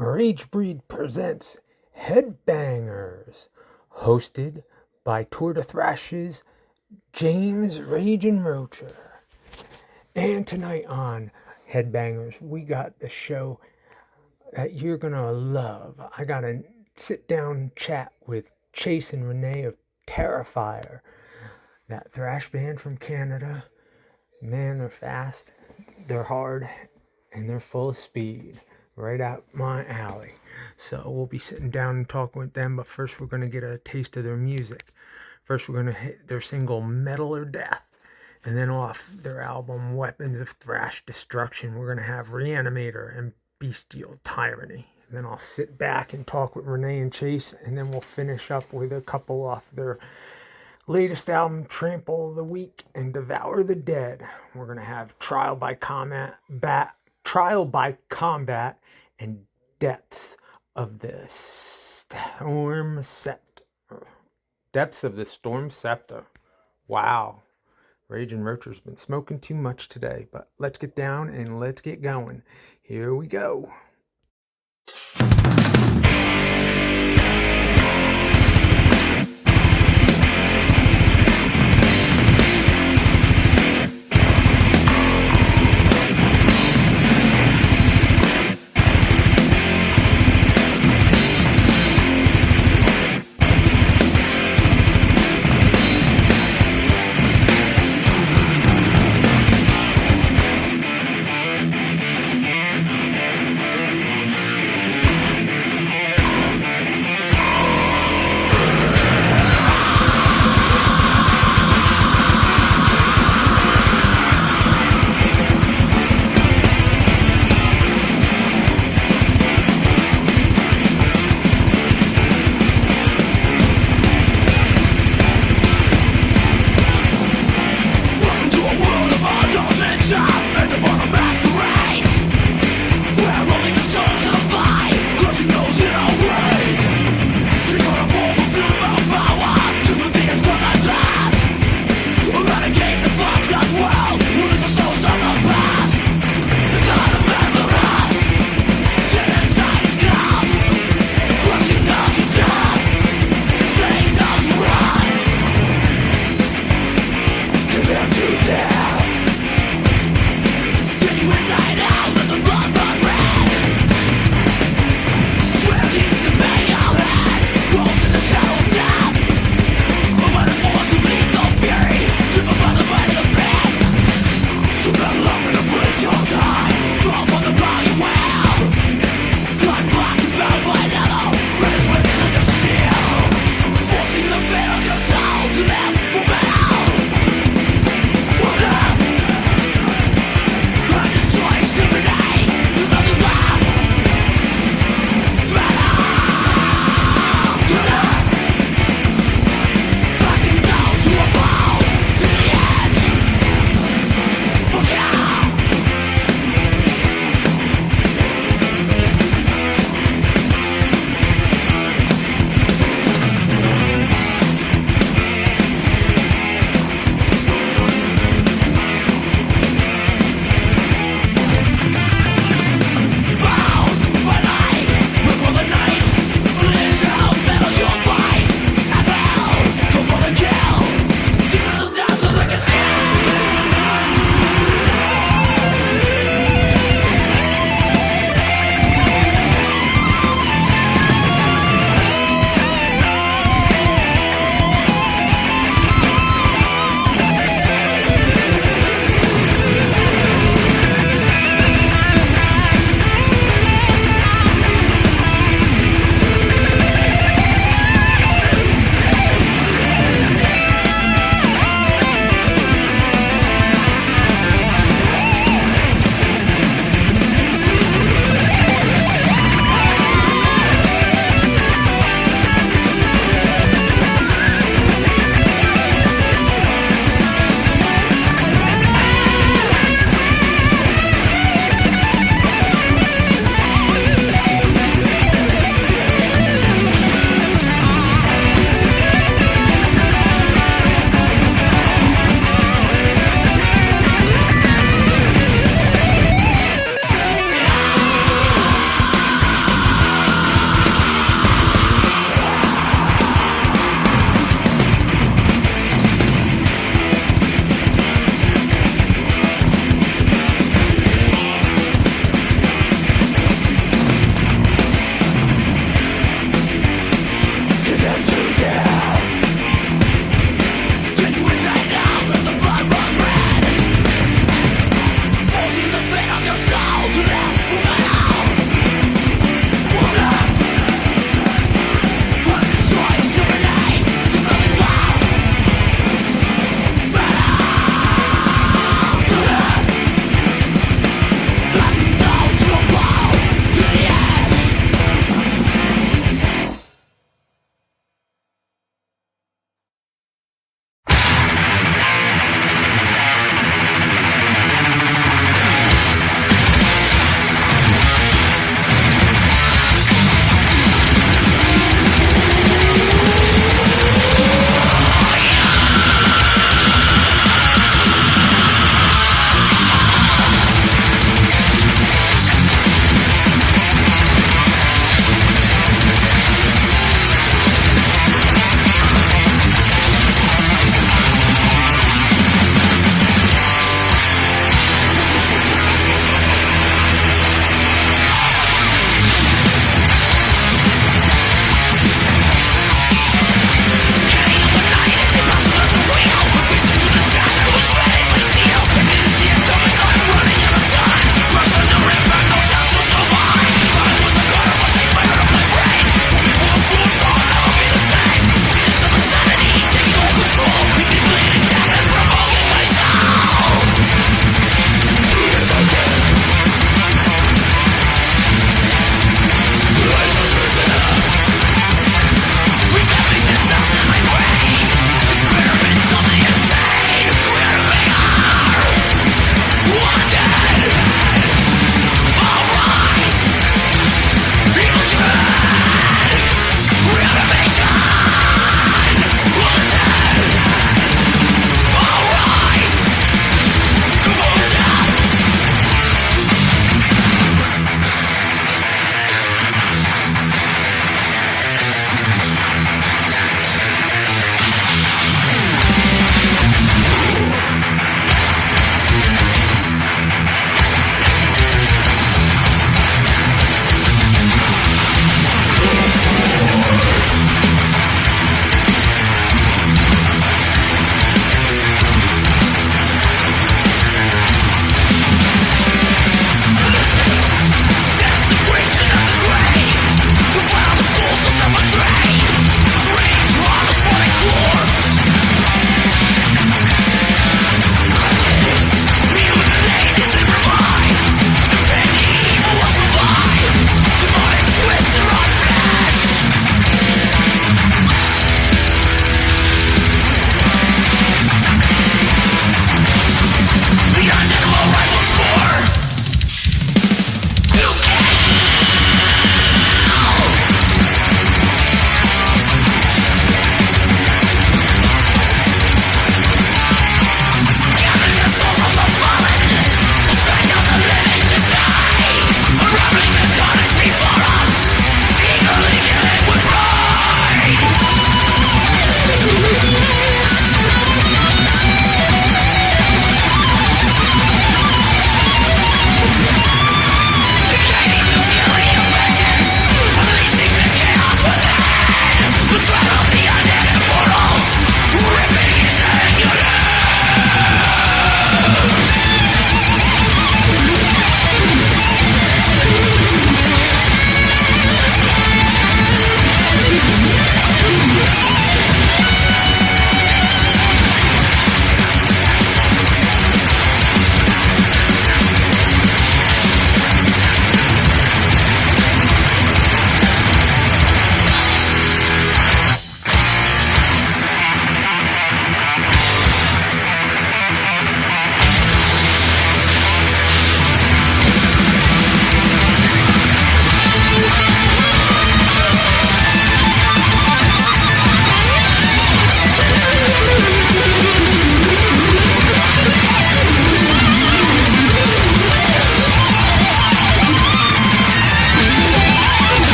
Rage Breed presents Headbangers, hosted by Tour de Thrash's James Rage and Roacher. And tonight on Headbangers, we got the show that you're gonna love. I got a sit-down chat with Chase and Renee of Terrifier, that thrash band from Canada. Man, they're fast, they're hard, and they're full of speed. Right out my alley. So we'll be sitting down and talking with them, but first we're going to get a taste of their music. First we're going to hit their single Metal or Death, and then off their album Weapons of Thrash Destruction we're going to have Reanimator and Bestial Tyranny. And then I'll sit back and talk with Renee and Chase, and then we'll finish up with a couple off their latest album, Trample the Weak and Devour the Dead. We're going to have Trial by Combat and Depths of the Storm Scepter. Depths of the Storm Scepter. Wow. Rage and Roacher's been smoking too much today, but let's get down and let's get going. Here we go.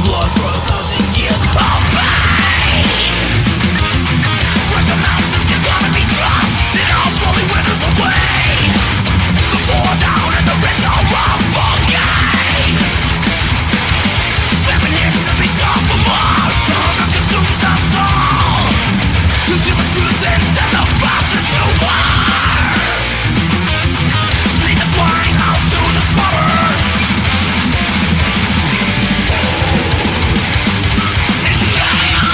blood for 1,000 years of pain. Fresh announcements, the economy drops, it all slowly withers away. The poor down and the rich are up for gain. Famine hits as we starve for more. The hunger consumes us all. Conceal the truth and send the bastards to war. Lead the blind out to the slaughter. It's chaos.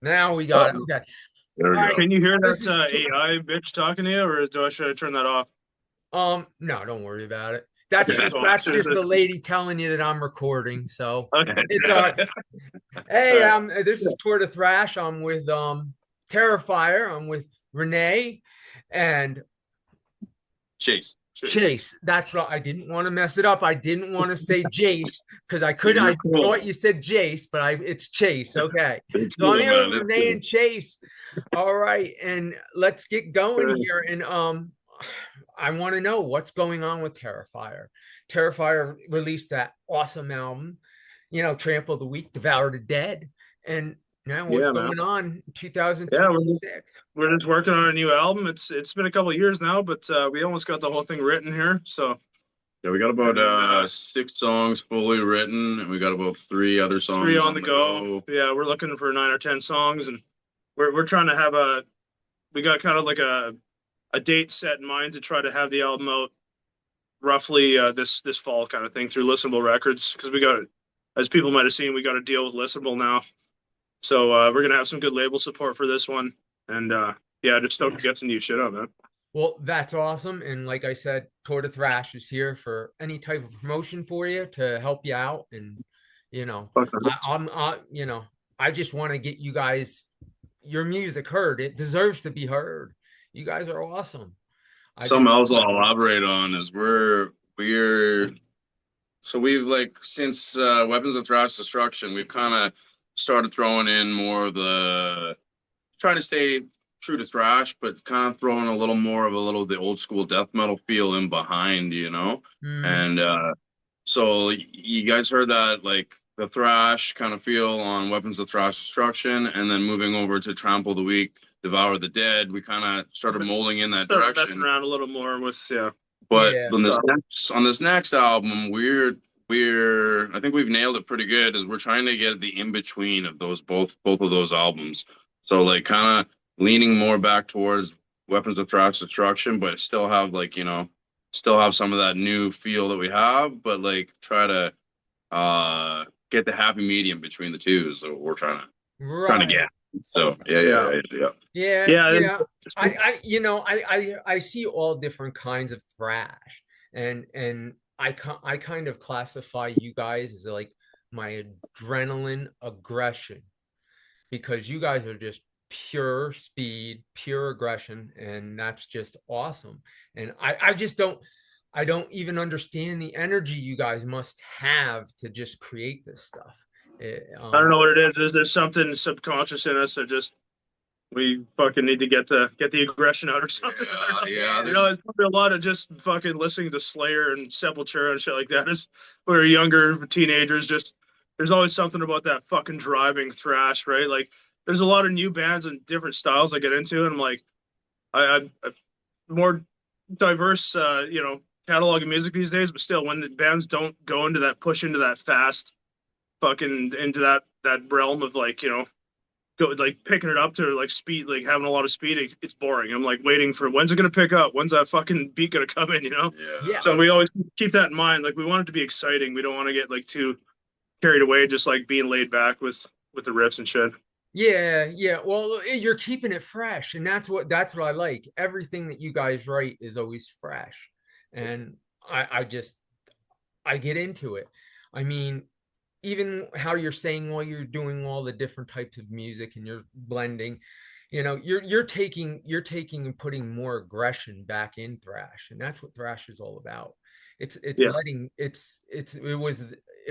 Now we got it. Oh, Okay. there All we right. go. Can you hear This that is AI bitch talking to you, or should I turn that off? no, don't worry about it. Okay, cool. That's just the lady telling you that I'm recording. So Okay. it's all right. Hey, this is Tour de Thrash. I'm with Terrifier. I'm with Renee and Chase. Chase. That's what I didn't want to mess it up. I didn't want to say Jace because I could. You're I cool. thought you said Jace, but it's Chase. Okay. It's So I'm cool, here man. with It's Renee cool. and Chase. All right, and let's get going here. And I want to know what's going on with Terrifier. Terrifier released that awesome album, Trample the Weak, Devour the Dead, and now what's Yeah, man. going on in Yeah, 2026? we're just working on a new album. It's been a couple of years now, but we almost got the whole thing written here. So Yeah, we got about 6 songs fully written, and we got about 3 other songs 3 on the go. Yeah, we're looking for 9 or 10 songs, and we're trying to have we got kind of like a date set in mind to try to have the album out roughly this fall kind of thing through Listenable Records, because we got, as people might have seen, we got to deal with Listenable now. So we're gonna have some good label support for this one, and yeah, just stoked to get some new shit on, man. Well, that's awesome. And like I said, Tour de Thrash is here for any type of promotion for you to help you out. And I just want to get you guys your music heard. It deserves to be heard. You guys are awesome. Something else I'll elaborate on is we're so we've like since Weapons of Thrash Destruction, we've kind of started throwing in more of the trying to stay true to thrash, but kind of throwing a little more of the old school death metal feel in behind, And so you guys heard that like the thrash kind of feel on Weapons of Thrash Destruction, and then moving over to Trample the Weak, Devour the Dead, we kind of started molding in that direction. Messing around a little more with But on this next album, I think we've nailed it pretty good. Is we're trying to get the in between of those both of those albums. So like kind of leaning more back towards Weapons of Thrash Destruction, but still have still have some of that new feel that we have, but like try to get the happy medium between the two. So we're trying to get. So yeah. I see all different kinds of thrash, and I kind of classify you guys as like my adrenaline aggression, because you guys are just pure speed, pure aggression, and that's just awesome. And I don't even understand the energy you guys must have to just create this stuff. I don't know what it is. Is there something subconscious in us that just we fucking need to get the aggression out or something? Yeah. There's probably a lot of just fucking listening to Slayer and Sepultura and shit like that. As we were younger teenagers, just there's always something about that fucking driving thrash, right? Like there's a lot of new bands and different styles I get into, and I'm like, I more diverse, catalog of music these days, but still, when the bands don't go into that push into that fast, fucking into that realm of like go like picking it up to like speed, like having a lot of speed, it's boring. I'm like waiting for when's it gonna pick up, when's that fucking beat gonna come in, Yeah. So we always keep that in mind. Like we want it to be exciting. We don't want to get like too carried away, just like being laid back with the riffs and shit. Yeah. Well, you're keeping it fresh, and that's what I like. Everything that you guys write is always fresh, and I get into it. I mean, even how you're saying while you're doing all the different types of music and you're blending, you're taking and putting more aggression back in thrash, and that's what thrash is all about. It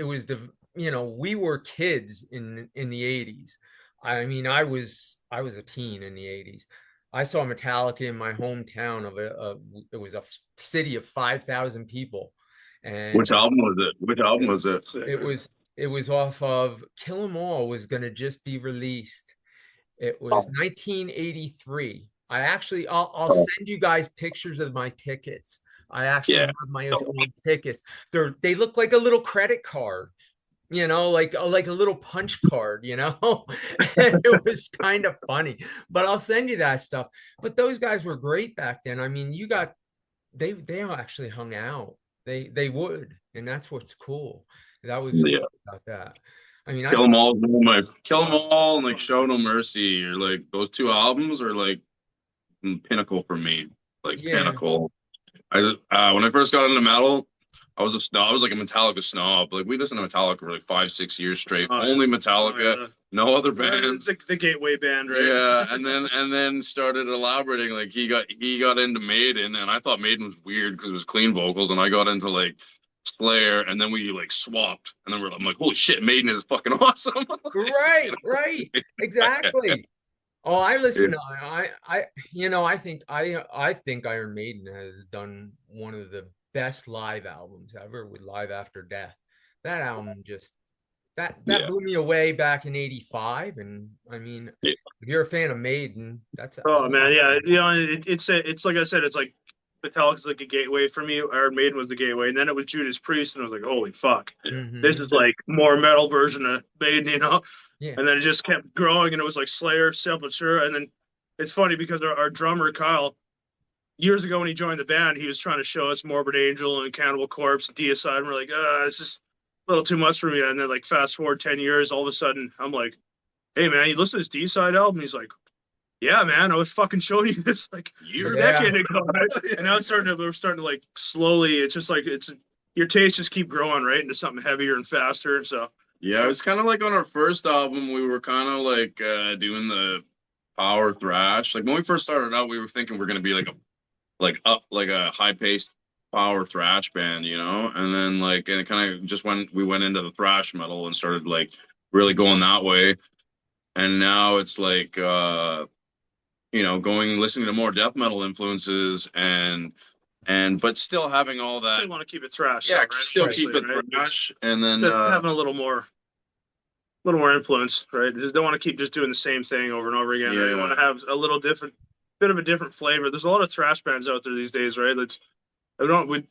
was the we were kids in the 80s. I mean, I was a teen in the 80s. I saw Metallica in my hometown it was a city of 5,000 people. And which album was it? It was off of Kill 'Em All was going to just be released. It was 1983. I'll send you guys pictures of my tickets. I actually have my own tickets. They look like a little credit card, like a little punch card, It was kind of funny, but I'll send you that stuff. But those guys were great back then. I mean, they actually hung out. They would, and that's what's cool. That was about that. I mean, Kill 'Em All, is one of my Kill 'Em All and like Show No Mercy, or like those two albums are like pinnacle for me. Like yeah, pinnacle. When I first got into metal, I was a snob. I was like a Metallica snob. Like we listened to Metallica for like 5-6 years straight. Only Metallica, no other bands. The gateway band, right? Yeah, and then started elaborating. Like he got into Maiden, and I thought Maiden was weird because it was clean vocals, and I got into like Slayer, and then we like swapped, and then I'm like, holy shit, Maiden is fucking awesome. right, exactly. Oh, I listen Yeah. to I think Iron Maiden has done one of the best live albums ever with Live After Death. That album just that Yeah. blew me away back in '85. And I mean, Yeah. if you're a fan of Maiden, that's Oh man, yeah, it's like I said, it's like Metallica's like a gateway for me. Iron Maiden was the gateway, and then it was Judas Priest, and I was like, holy fuck, this is like more metal version of Maiden, you know. Yeah. And then it just kept growing, and it was like Slayer, Sepultura, and then it's funny because our drummer Kyle, years ago when he joined the band, he was trying to show us Morbid Angel and Cannibal Corpse and Deicide, and we're like, it's just a little too much for me. And then like fast forward 10 years, all of a sudden I'm like, hey man, you listen to this Deicide album? He's like, yeah man, I was fucking showing you this like a decade ago, right? And now we're starting to like slowly, it's just like your tastes just keep growing right into something heavier and faster. So Yeah, it was kind of like on our first album, we were kind of like doing the power thrash. Like when we first started out, we were thinking we're gonna be like a high paced power thrash band, you know. And then and it kind of just we went into the thrash metal and started like really going that way. And now it's like listening to more death metal influences but still having all that. Still want to keep it thrash. Yeah, right? still keep it thrash, and then just having a little more influence, right? Just don't want to keep just doing the same thing over and over again. Yeah. Right? You want to have a little bit of a different flavor. There's a lot of thrash bands out there these days, right? You don't want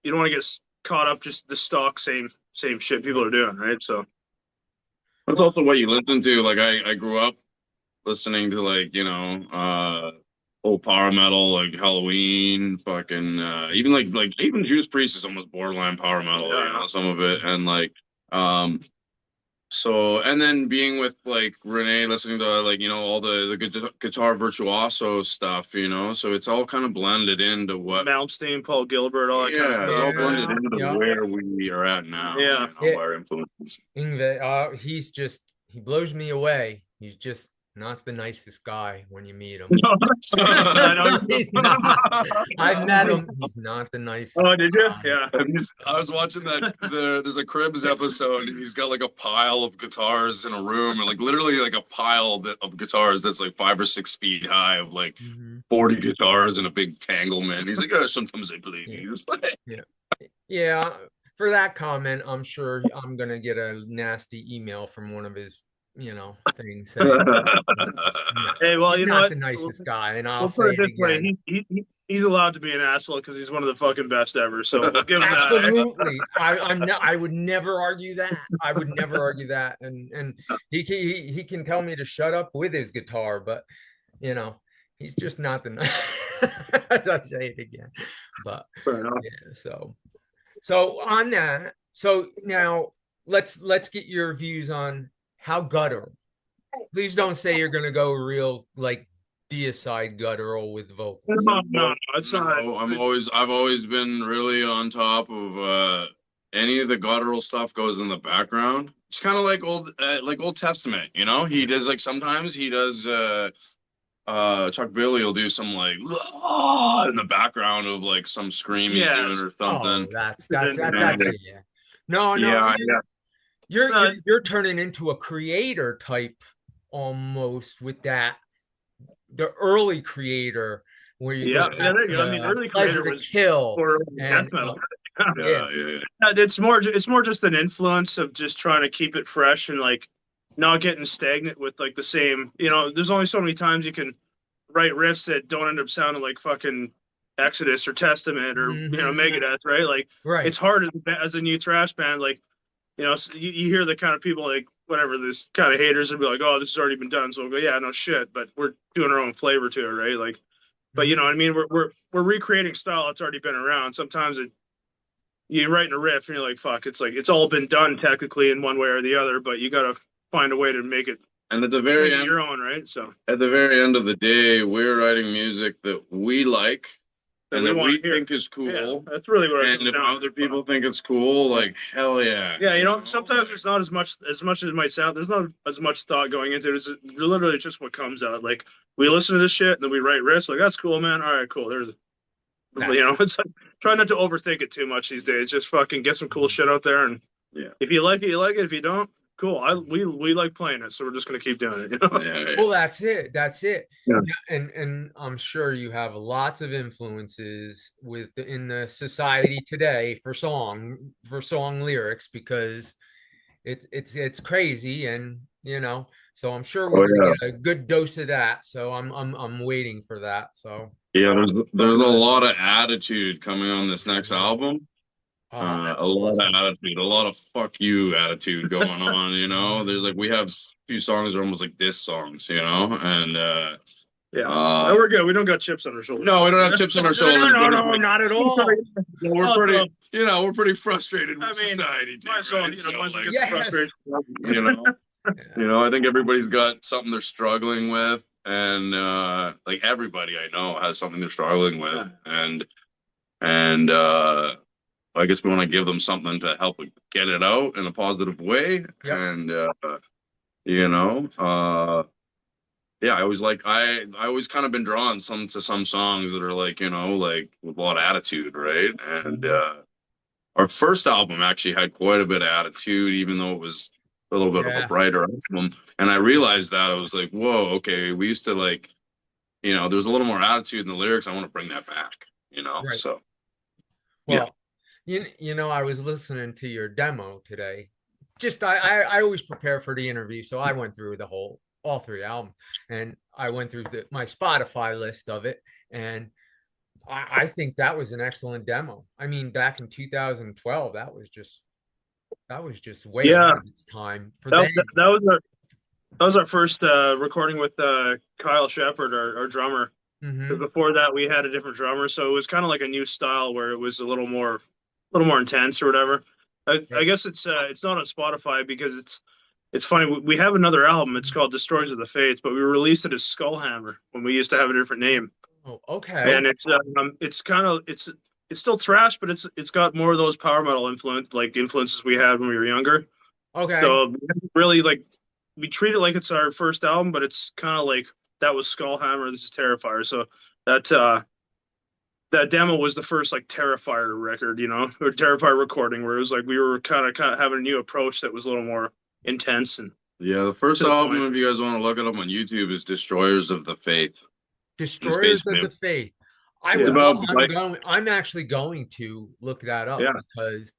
to get caught up just the stock same shit people are doing, right? So that's also what you listen to. Like I grew up listening to old power metal, like Halloween, fucking even even Judas Priest is almost borderline power metal, some of it. And and then being with like Renee, listening to all the guitar virtuoso stuff, so it's all kind of blended into what Malmsteen, Paul Gilbert, all that kind of stuff. it's all blended into where we are at now. Our influences. Yngwie, he blows me away. He's just not the nicest guy when you meet him. He's not. I met him. He's not the nicest. Oh, did you? Guy. Yeah. I was watching there's a Cribs episode, and he's got like a pile of guitars in a room, and like literally like a pile of guitars that's like 5 or 6 feet high of 40 guitars in a big tanglement. He's like, sometimes I play these. Yeah. For that comment, I'm sure I'm gonna get a nasty email from one of his things saying, hey, well, he's not the nicest guy, and I'll say it again. He's allowed to be an asshole because he's one of the fucking best ever. So we'll give him absolutely. I would never argue that. I would never argue that. And he can tell me to shut up with his guitar, but he's just not the nice. I'll say it again. But so on that. So now let's get your views on how guttural. Please don't say you're gonna go real like Deicide guttural with vocals. No, it's not. I've always been really on top of any of the guttural stuff goes in the background. It's kind of like Old Testament, He does sometimes he does Chuck Billy will do some in the background of some scream he's doing or something. Oh, that's it, yeah. No. Yeah. You're turning into a creator type almost with that. The early creator where you go back to, I mean, early Pleasure to Kill and it's more just an influence of just trying to keep it fresh and not getting stagnant with the same. There's only so many times you can write riffs that don't end up sounding like fucking Exodus or Testament or Megadeth, right? Right. It's hard as a new thrash band, you hear the kind of people this kind of haters would be like, oh, this has already been done. So we'll go, yeah, no shit, but we're doing our own flavor to it, right? But you know what I mean? We're recreating style that's already been around. Sometimes you're writing a riff and you're like, fuck, it's like it's all been done technically in one way or the other, but you got to find a way to make it And at the very end, your own, right? So at the very end of the day, we're writing music that we like and that we think is cool. Yeah, that's really what. And if other people think it's cool, like hell yeah. Yeah, you know, sometimes there's not as much as it might sound. There's not as much thought going into it. It's literally just what comes out. Like we listen to this shit and then we write riffs. Like that's cool, man. All right, cool. There's, you know, it's like try not to overthink it too much these days. Just fucking get some cool shit out there, and if you like it, you like it. If you don't, cool. We like playing it, so we're just gonna keep doing it. You know? Well, that's it. That's it. Yeah. And I'm sure you have lots of influences in the society today for song lyrics, because it's crazy, and you know, so I'm sure we're gonna get a good dose of that. So I'm waiting for that. So yeah, there's a lot of attitude coming on this next album. A lot of attitude, a lot of fuck you attitude going on, you know. There's like we have a few songs that are almost like diss songs, you know, and no, we're good. We don't got chips on our shoulders. No, we don't have chips on our shoulders. No, not at all. We're pretty, you know, we're pretty frustrated with society. Too, right? So, like, you know, you know, I think everybody's got something they're struggling with, and like everybody I know has something they're struggling with, and I guess we want to give them something to help get it out in a positive way. Yep. And, you know, yeah, I always kind of been drawn to some songs that are like, you know, like with a lot of attitude. Right. And, our first album actually had quite a bit of attitude, even though it was a little bit of a brighter album. And I realized that I was like, whoa, okay. We used to like, you know, there's a little more attitude in the lyrics. I want to bring that back, you know? Right. So, well, you know, I was listening to your demo today. Just I always prepare for the interview, so I went through all three albums, and I went through my Spotify list of it, and I think that was an excellent demo. I mean, back in 2012, that was just way ahead of its time. That was our first recording with Kyle Shepard, our drummer. Mm-hmm. Before that, we had a different drummer, so it was kind of like a new style where it was a little more intense or whatever. I guess it's not on Spotify because it's funny. We have another album. It's called Destroyers of the Faith, but we released it as Skullhammer when we used to have a different name. Oh, okay. And it's kind of it's still thrash, but it's got more of those power metal influences we had when we were younger. Okay. So really, like, we treat it like it's our first album, but it's kind of like that was Skullhammer. This is Terrifier. So that demo was the first like Terrifier record, you know, or Terrifier recording, where it was like we were kind of having a new approach that was a little more intense. And the first album, if you guys want to look it up on YouTube, is Destroyers of the Faith. Destroyers of the Faith. I'm actually going to look that up because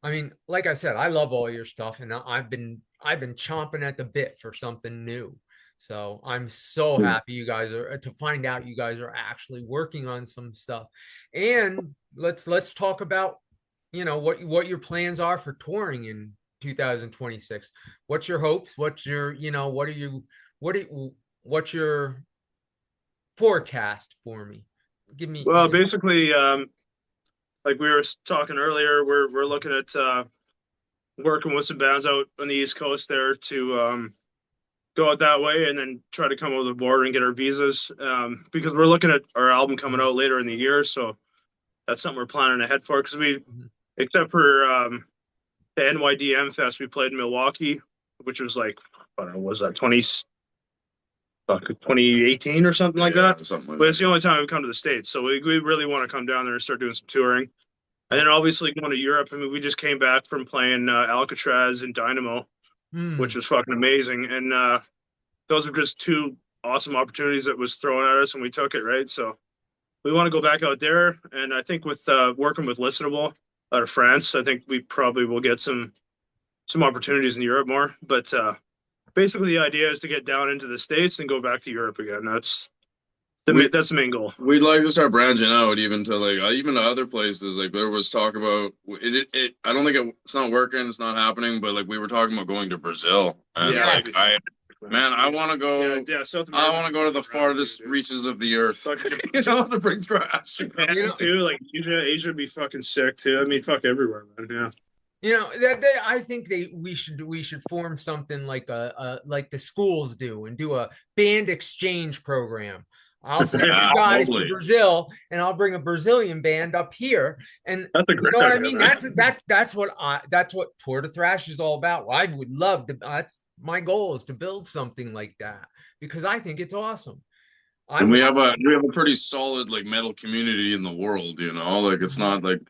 I mean, like I said, I love all your stuff, and I've been chomping at the bit for something new. So I'm so happy you guys are to find out you guys are actually working on some stuff. And let's talk about, you know, what your plans are for touring in 2026. What's your hopes? What's your, you know, what's your forecast for me? Give me. Well, basically, like we were talking earlier, we're looking at working with some bands out on the East Coast there to go out that way, and then try to come over the border and get our visas, because we're looking at our album coming out later in the year. So that's something we're planning ahead for, because except for the NYDM Fest, we played in Milwaukee, which was like, I don't know, was that 2018 or something like that? But it's the only time we've come to the States. So we really want to come down there and start doing some touring. And then obviously going to Europe. I mean, we just came back from playing Alcatraz and Dynamo, which was fucking amazing. And those are just two awesome opportunities that was thrown at us, and we took it, right? So we want to go back out there. And I think with working with Listenable out of France, I think we probably will get some opportunities in Europe more. But basically the idea is to get down into the States and go back to Europe again. That's the main goal. We'd like to start branching out even to like even to other places. Like there was talk about it. I don't think it's not working. It's not happening. But like we were talking about going to Brazil, and Man, I want to go. Yeah, South I America. want to go to the farthest reaches of the earth. You know, to bring thrash. Japan You know- too, like Asia would be fucking sick too. I mean, fuck everywhere, man. Yeah. You know I think we should form something like like the schools do and do a band exchange program. I'll send you Yeah, guys to totally. Brazil, and I'll bring a Brazilian band up here, and That's a you great know what I idea, mean. man. That's what Tour de Thrash is all about. I would love to. That's my goal, is to build something like that, because I think it's awesome. I And we want. have a pretty solid like metal community in the world, you know. Like it's not like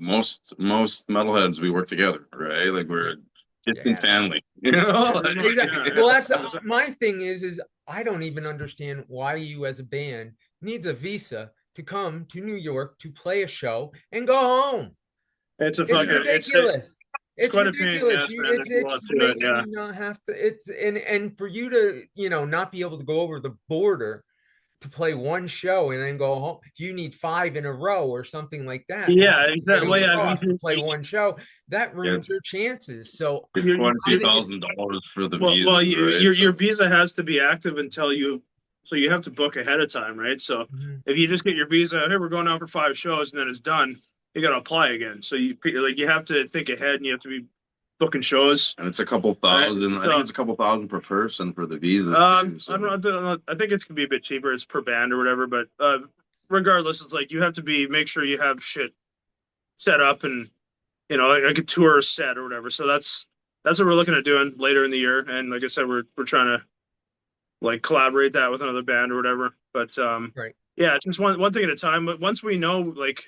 most metalheads we work together, right? Like we're a distant Yeah. family, you know. Like, Exactly. Well, that's my thing is I don't even understand why you as a band needs a visa to come to New York to play a show and go home. It's a It's fucking ridiculous. it's quite a ridiculous. pain in the ass, man. There's a lot It's to it, making yeah. you not have to. It's and for you to not be able to go over the border to play one show and then go home. You need 5 in a row or something like that. Yeah, exactly. Well, yeah, Across to play one show, that ruins your chances. So it's $20,000 for the visa. well, right? your visa has to be active until so you have to book ahead of time, right? So if you just get your visa, hey, we're going out for 5 shows, and then it's done, you got to apply again. So you have to think ahead, and you have to be booking shows. And it's a couple thousand. Right, I think it's a couple thousand per person for the visa. I'm not. I think it's gonna be a bit cheaper. It's per band or whatever. But regardless, it's like you have to make sure you have shit set up and like a tour set or whatever. So that's what we're looking at doing later in the year. And like I said, we're trying to like collaborate that with another band or whatever. But right. Yeah, just one thing at a time. But once we know, like,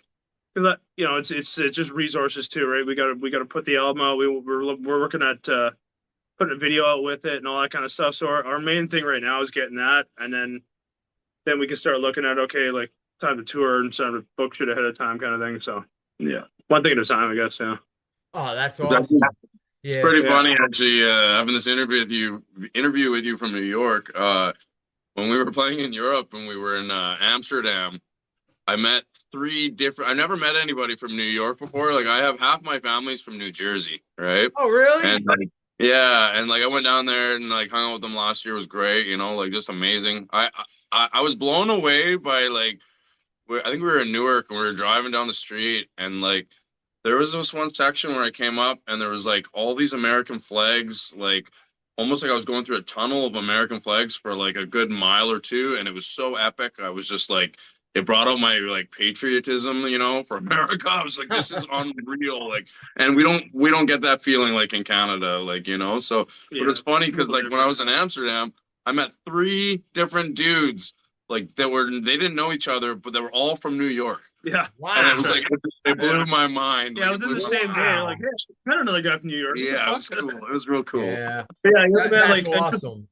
because it's just resources too, right? We got to put the album out. We're working at putting a video out with it and all that kind of stuff. So our main thing right now is getting that, and then we can start looking at, okay, like time to tour and start to book shit ahead of time, kind of thing. So yeah, one thing at a time, I guess. Yeah. Oh, that's awesome. It's pretty funny actually having this interview with you from New York. When we were playing in Europe and we were in Amsterdam, I met 3 different. I never met anybody from New York before. Like I have half my family's from New Jersey, right? Oh, really? And like, yeah, and like I went down there and like hung out with them last year. It was great, like just amazing. I was blown away by like, I think we were in Newark and we were driving down the street and like there was this one section where I came up and there was like all these American flags, like almost like I was going through a tunnel of American flags for like a good mile or two, and it was so epic. I was just like, it brought out my like patriotism, for America. I was like, this is unreal. Like, and we don't get that feeling like in Canada, like, so, Yeah, but it's funny because like when I was in Amsterdam, I met 3 different dudes, like they didn't know each other, but they were all from New York. Yeah. Wow. And it was like, it blew my mind. Yeah, Like, within the same day, like, hey, I know another guy from New York. yeah, it was cool. It was real cool. Yeah. Man, That's like, awesome.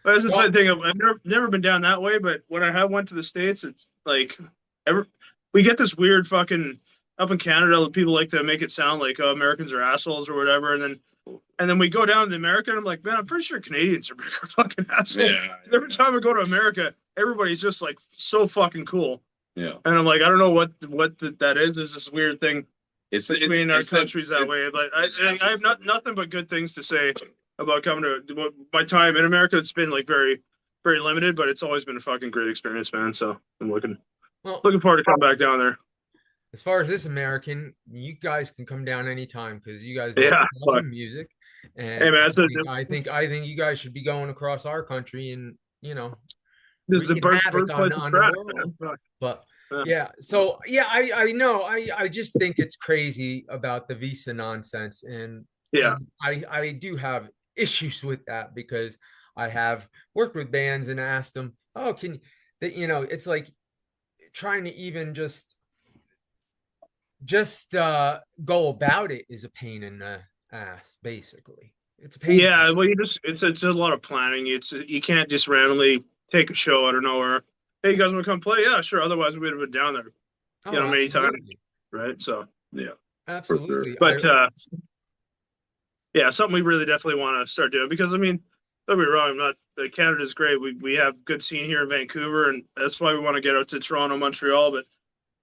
That's the funny thing. I've never been down that way, but when I have went to the States, it's like we get this weird fucking up in Canada. People like to make it sound like Americans are assholes or whatever, and then we go down to America, and I'm like, man, I'm pretty sure Canadians are bigger fucking assholes. Yeah. Every time I go to America, everybody's just like so fucking cool. Yeah. And I'm like, I don't know what that is. There's this weird thing between our countries that way. But I have nothing but good things to say about coming to my time in America. It's been like very, very limited, but it's always been a fucking great experience, man. So I'm looking forward to coming back down there. As far as this American, you guys can come down anytime because you guys Yeah, awesome music. And Hey, man, I think you guys should be going across our country and this is the wreaking havoc birthplace on of the trash, world. man. But Yeah. yeah, so yeah, I know. I just think it's crazy about the visa nonsense, and Yeah. I do have issues with that because I have worked with bands and asked them, oh, can that it's like trying to even just go about it is a pain in the ass. Basically, it's a pain. Yeah, well, it's a lot of planning. You can't just randomly take a show out of nowhere. Hey, you guys want to come play? Yeah, sure. Otherwise, we would have been down there, many times, right? So yeah, absolutely. But yeah, something we really definitely want to start doing because I mean, don't be wrong. Canada's great. We have good scene here in Vancouver, and that's why we want to get out to Toronto, Montreal. But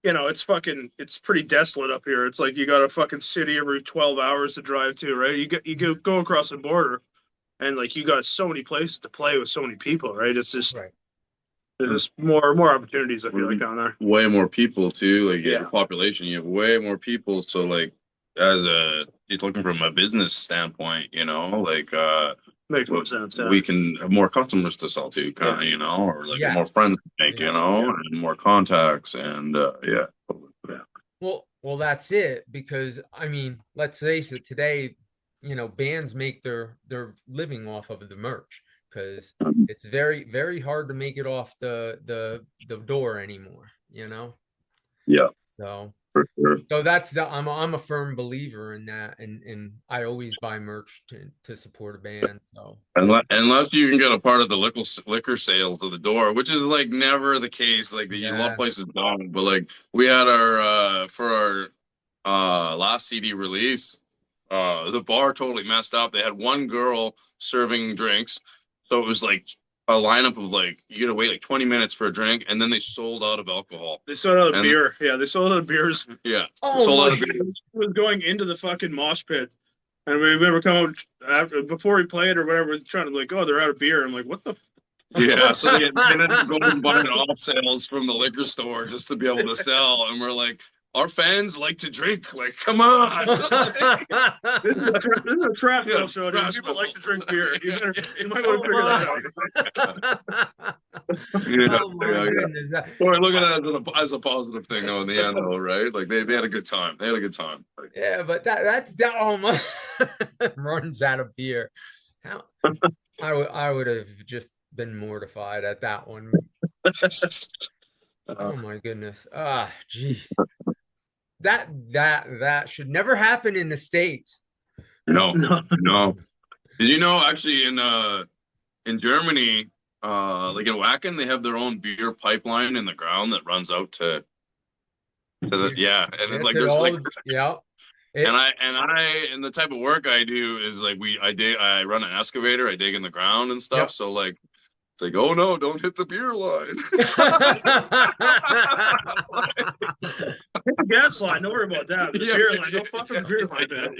it's pretty desolate up here. It's like you got a fucking city every 12 hours to drive to, right? You go across the border, and like you got so many places to play with so many people, right? It's just Right. there's more opportunities. I feel like down there. Way more people too. Like Yeah. your population, you have way more people. So like, as it's looking from a business standpoint, like Makes more sense. Yeah. we can have more customers to sell to, kind of, or like more Yes. friends to make, Yeah. and more contacts, and yeah. Well, that's it. Because I mean, let's face it. Today, bands make their living off of the merch, because it's very very hard to make it off the door anymore. Yeah, So for sure. that's I'm a firm believer in that, and I always buy merch to support a band. So Unless you can get a part of the liquor sales to the door, which is like never the case. Like a lot of yes. places don't, but like we had our for our last CD release, the bar totally messed up. They had one girl serving drinks, so it was like a lineup of like you gotta wait like 20 minutes for a drink, and then they sold out of alcohol. They sold out of And- beer. Yeah, they sold out of beers. Yeah, Oh sold out my of beer. It was going into the fucking mosh pit. And we remember coming after before we played or whatever, trying to like, oh, they're out of beer. I'm like, what the? Yeah, so they had to go and buy it off sales from the liquor store just to be able to sell. And we're like, our fans like to drink. Like, come on. This is a trash Yeah, show. Dude. trash People metal. like to drink beer. You might want to figure that out. Yeah, Oh my goodness. Or look at that as a positive thing, though, in the end, though, right? Like, they had a good time. They had a good time. Like, Yeah, but that's oh my runs out of beer. How I would have just been mortified at that one. Oh my goodness. Ah, jeez. That should never happen in the States. no. Did you know, actually, in Germany, like in Wacken, they have their own beer pipeline in the ground that runs out to the and It's like at there's all, like yeah. and the type of work I do is like I run an excavator, I dig in the ground and stuff. Yep. So like it's like, oh no, don't hit the beer line. Hit the gas line. Don't worry about that. The beer line. Don't fuck with the beer line, man.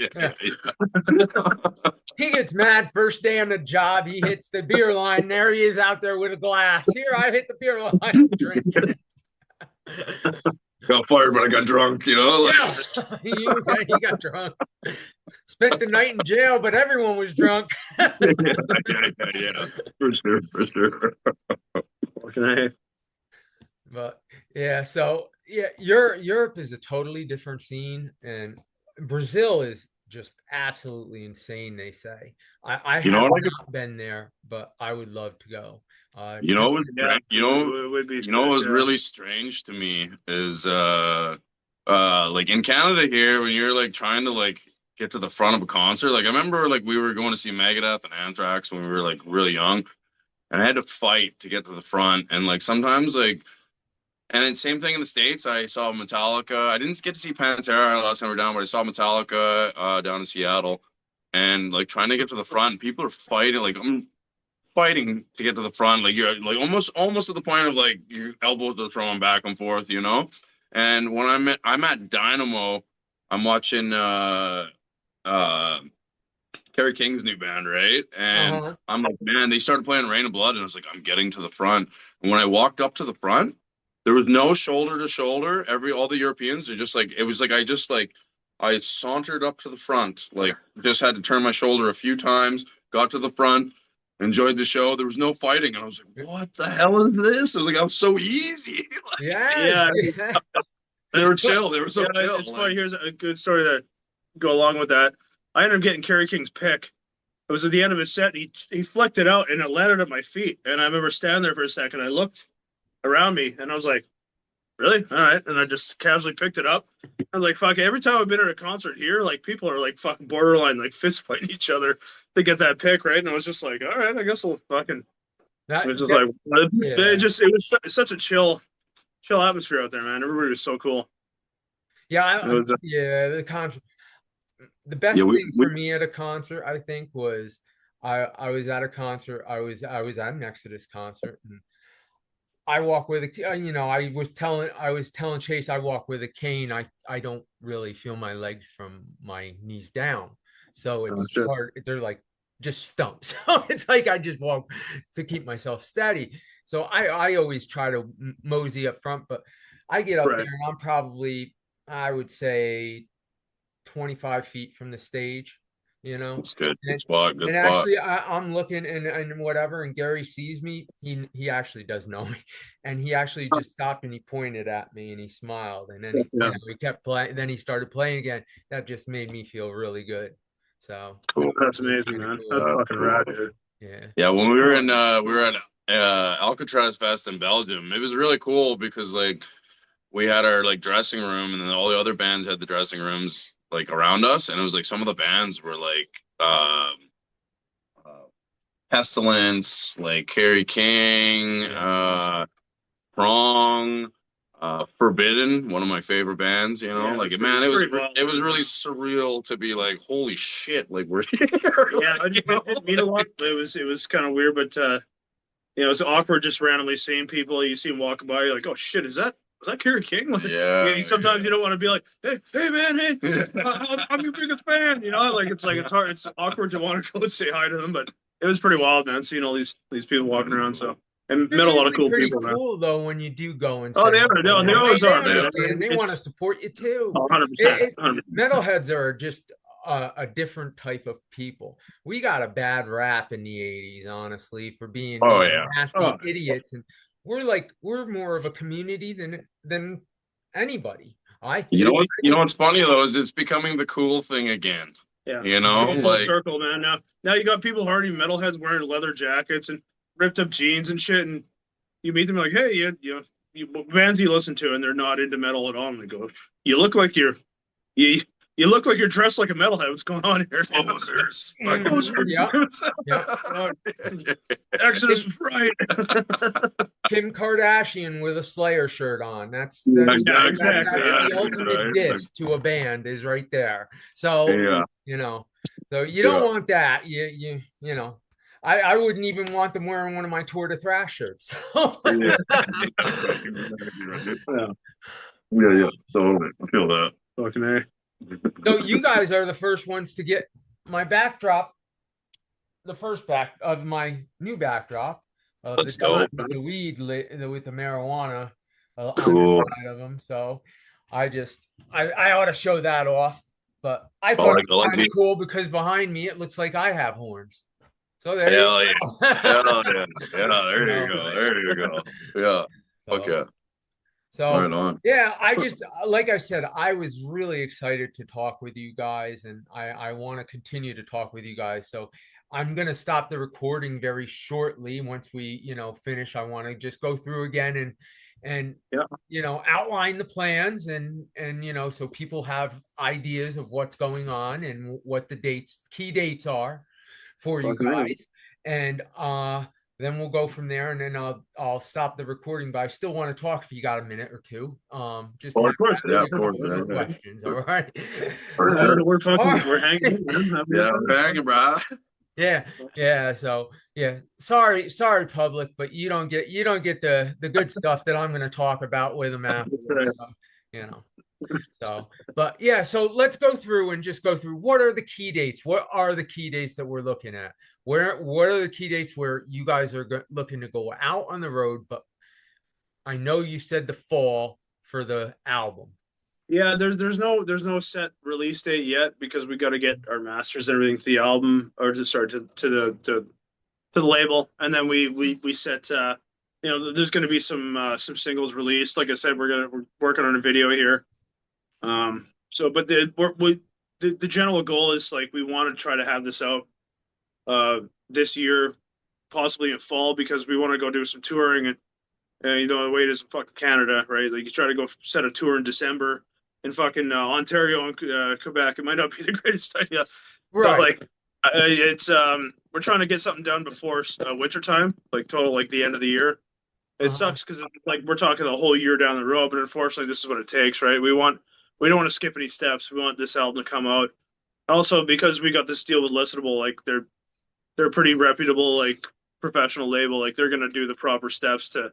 He gets mad first day on the job. He hits the beer line. There he is out there with a glass. Here, I hit the beer line. Drinking it. Got fired, but I got drunk. Like, Yeah, he got drunk. Spent the night in jail, but everyone was drunk. yeah, for sure. But yeah, so yeah, Europe is a totally different scene, and Brazil is just absolutely insane. They say I have not been there, but I would love to go. What was really strange to me is like in Canada here, when you're like trying to like get to the front of a concert, like I remember like we were going to see Megadeth and Anthrax when we were like really young, and I had to fight to get to the front. And like sometimes like, and then same thing in the States, I saw Metallica. I didn't get to see Pantera last time we were down, but I saw Metallica down in Seattle, and like trying to get to the front, people are fighting. Like I'm fighting to get to the front, like you're like almost to the point of like your elbows are throwing back and forth, And when I'm at Dynamo, I'm watching Kerry King's new band, right? And I'm like, man, they started playing Rain of Blood, and I was like, I'm getting to the front. And when I walked up to the front, there was no shoulder to shoulder. All the Europeans are just like, it was like I sauntered up to the front, like just had to turn my shoulder a few times, got to the front, enjoyed the show. There was no fighting, and I was like, "What the hell is this?" I was like, "I was so easy." Like, yeah. They were chill. They were so chill. It's funny. Here's a good story to go along with that. I ended up getting Kerry King's pick. It was at the end of his set. He flicked it out, and it landed at my feet. And I remember standing there for a second. I looked around me, and I was like, "Really? All right." And I just casually picked it up. I was like, "Fuck!" Every time I've been at a concert here, like people are like fucking borderline, like fist fighting each other to get that pick, right? And I was just like, "All right, I guess I'll fucking." It was just it was such a chill atmosphere out there, man. Everybody was so cool. Yeah, the concert. The best thing for me at a concert, I think, was I was at a concert. I was at an Exodus concert, and I walk with a, I was telling Chase, I walk with a cane. I don't really feel my legs from my knees down, so it's hard. They're like just stumps. So it's like I just walk to keep myself steady. So I always try to mosey up front, but I get up Right. there and I'm probably, I would say, 25 feet from the stage, you know. It's good. Good And spot. Good and spot. actually I'm looking and whatever, and Gary sees me. He actually does know me. And he actually just stopped and he pointed at me and he smiled. And then he, Yeah. he kept playing, then he started playing again. That just made me feel really good. So Cool. That's it was amazing, kinda man. cool. That's fucking Cool. rad, dude. Yeah. Yeah, when we were at Alcatraz Fest in Belgium, it was really cool because like we had our like dressing room, and then all the other bands had the dressing rooms like around us, and it was like some of the bands were like uh, Pestilence, like Carrie King, Prong, Forbidden, one of my favorite bands. You know, Yeah, like it's man, pretty wild, it was man. really surreal to be like, holy shit, like we're here. Yeah, I didn't meet a lot. It was kind of weird, but you know, it's awkward just randomly seeing people. You see them walking by, you're like, oh shit, is that Kerry King? Like, Yeah. sometimes you don't want to be like, hey man, hey, I'm your biggest fan. You know, like it's hard, it's awkward to want to go and say hi to them, but it was pretty wild, man, seeing all these people walking around. So, and They're met a lot of usually cool pretty people, man. cool though when you do go and Oh, say they are. hi to them. They always They are, man. understand. They want to support you too. 100%. Metalheads are just a different type of people. We got a bad rap in the 80s, honestly, for being Oh these yeah. nasty idiots. And we're more of a community than anybody. I think. You know what's funny though is it's becoming the cool thing again. Yeah, You know, full like circle, man. Now you got people already metalheads wearing leather jackets and ripped up jeans and shit, and you meet them like, hey, what bands you listen to, and they're not into metal at all. And they go, you look like you you look like you're dressed like a metalhead. What's going on here? posers. Yeah. Exodus was right. Kim Kardashian with a Slayer shirt on. That's Exactly. the ultimate Right. diss to a band is right there. So Yeah. you know, so you don't want that. You know. I wouldn't even want them wearing one of my Tour de Thrash shirts. Yeah. Yeah. Totally. I feel that. Fucking A. So you guys are the first ones to get my backdrop, the first back of my new backdrop of That's dope. the weed with the marijuana Cool. on the side of them. So I ought to show that off. But I I thought like it was kind of it. cool because behind me it looks like I have horns. So there Hell you yeah. go. Hell yeah. Yeah. There you go. There you go. Yeah. Okay. So Right on. yeah, I just like I said, I was really excited to talk with you guys, and I want to continue to talk with you guys. So I'm gonna stop the recording very shortly. Once we, finish, I want to just go through again and Yeah. outline the plans and so people have ideas of what's going on and what the key dates are for you Fucking A. guys. And then we'll go from there, and then I'll stop the recording. But I still want to talk if you got a minute or two. Just Oh, have of course. Yeah, of a couple course. more questions. All right. We're hanging. Yeah, I'm hanging, bro. Yeah. So yeah, sorry, public, but you don't get the good stuff that I'm going to talk about with them afterwards. So, So, but yeah, so let's go through and just go through what are the key dates? What are the key dates that we're looking at? What are the key dates where you guys are looking to go out on the road? But I know you said the fall for the album. Yeah, there's no set release date yet because we got to get our masters and everything to the album or to start to the label, and then we set there's going to be some singles released. Like I said, we're working on a video here. But the general goal is like we want to try to have this out this year, possibly in fall, because we want to go do some touring and the way it is in fucking Canada, right? Like you try to go set a tour in December in fucking Ontario and Quebec, it might not be the greatest idea. Right. So, like it's we're trying to get something done before winter time, like total like the end of the year. It sucks because like we're talking a whole year down the road, but unfortunately this is what it takes, right? We don't want to skip any steps. We want this album to come out. Also, because we got this deal with Listenable, like they're a pretty reputable, like professional label. Like they're gonna do the proper steps to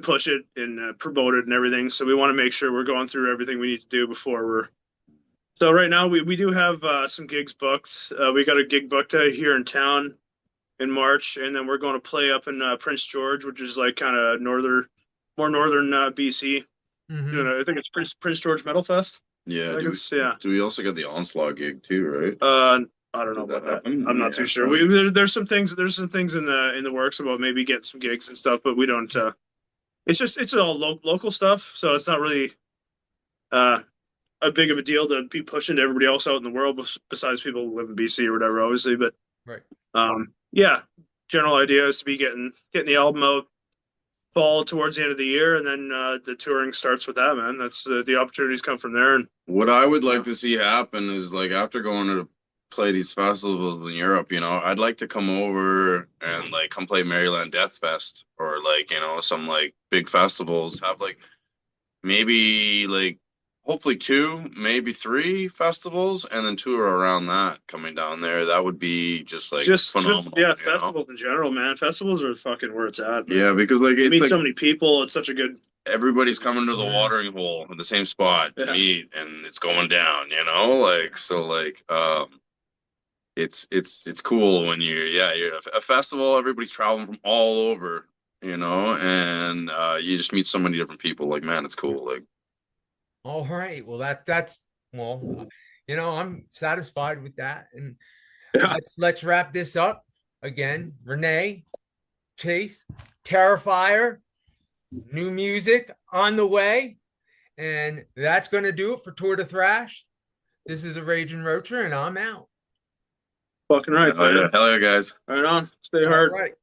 push it and promote it and everything. So we want to make sure we're going through everything we need to do before So right now we do have some gigs booked. We got a gig booked here in town in March, and then we're going to play up in Prince George, which is like kind of more northern BC. Mm-hmm. I think it's Prince George Metal Fest. Yeah. Yeah. Do we also get the Onslaught gig too, right? I don't know Did that about that. happen? I'm not Yeah. too sure. There's some things in the works about maybe getting some gigs and stuff, but we don't. It's all local stuff, so it's not really uh a big of a deal to be pushing to everybody else out in the world besides people who live in BC or whatever, obviously. But Right. yeah, general idea is to be getting the album out fall towards the end of the year, and then the touring starts with that. Man, that's the opportunities come from there. And What I would like to see happen is like after going to play these festivals in Europe, I'd like to come over and like come play Maryland Death Fest or like, some like big festivals, have like maybe like hopefully 2, maybe 3 festivals and then tour around that coming down there. That would be just like phenomenal. Yeah, festivals in general, man. Festivals are fucking where it's at. Man. Yeah, because like you it's meet like so many people. It's such a good. everybody's coming to the watering hole in the same spot to meet, and it's going down. Like so, like it's cool when you're a festival. Everybody's traveling from all over, and you just meet so many different people. Like, man, it's cool. Like, All right. Well, that's well, I'm satisfied with that. And Yeah. let's wrap this up again. Renee, Chase, Terrifier, new music on the way. And that's going to do it for Tour de Thrash. This is a Raging Roacher, and I'm out. Fucking right. hell yeah, guys. Right on. Stay hard. All right.